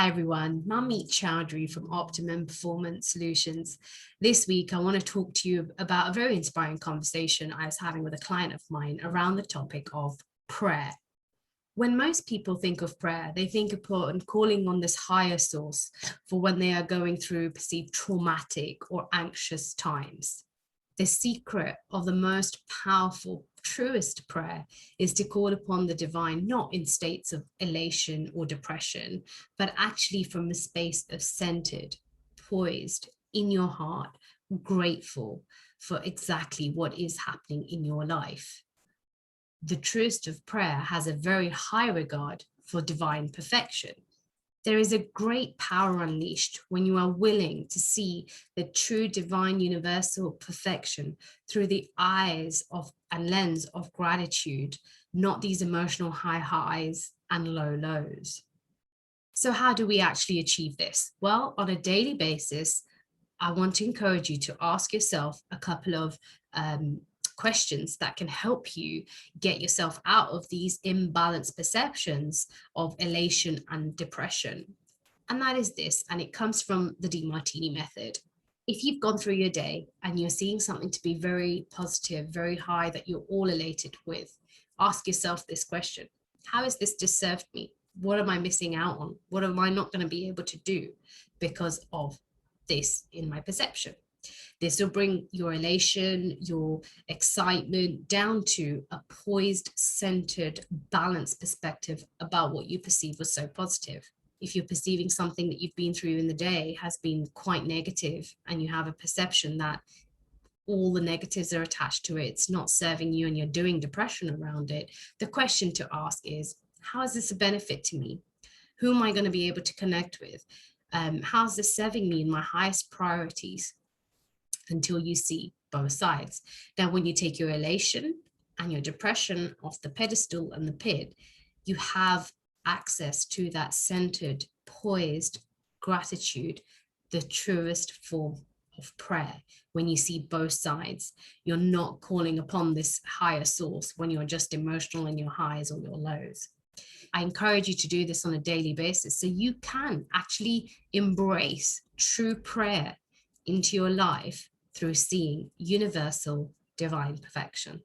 Hi everyone, Mamit Chowdhury from Optimum Performance Solutions. This week, I want to talk to you about a very inspiring conversation I was having with a client of mine around the topic of prayer. When most people think of prayer, they think upon calling on this higher source for when they are going through perceived traumatic or anxious times. The secret of the most powerful, truest prayer is to call upon the divine, not in states of elation or depression, but actually from a space of centered, poised in your heart, grateful for exactly what is happening in your life. The truest of prayer has a very high regard for divine perfection. There is a great power unleashed when you are willing to see the true divine universal perfection through the eyes of and lens of gratitude, not these emotional high highs and low lows. So how do we actually achieve this? Well, on a daily basis, I want to encourage you to ask yourself a couple of questions that can help you get yourself out of these imbalanced perceptions of elation and depression. And that is this, and it comes from the DiMartini method. If you've gone through your day and you're seeing something to be very positive, very high, that you're all elated with, ask yourself this question: how has this just served me? What am I missing out on? What am I not going to be able to do because of this in my perception? This will bring your elation, your excitement down to a poised, centered, balanced perspective about what you perceive was so positive. If you're perceiving something that you've been through in the day has been quite negative, and you have a perception that all the negatives are attached to it, it's not serving you, and you're doing depression around it, the question to ask is, how is this a benefit to me? Who am I going to be able to connect with? How's this serving me in my highest priorities? Until you see both sides. Now, when you take your elation and your depression off the pedestal and the pit, you have access to that centered, poised gratitude, the truest form of prayer. When you see both sides, you're not calling upon this higher source when you're just emotional in your highs or your lows. I encourage you to do this on a daily basis so you can actually embrace true prayer into your life through seeing universal divine perfection.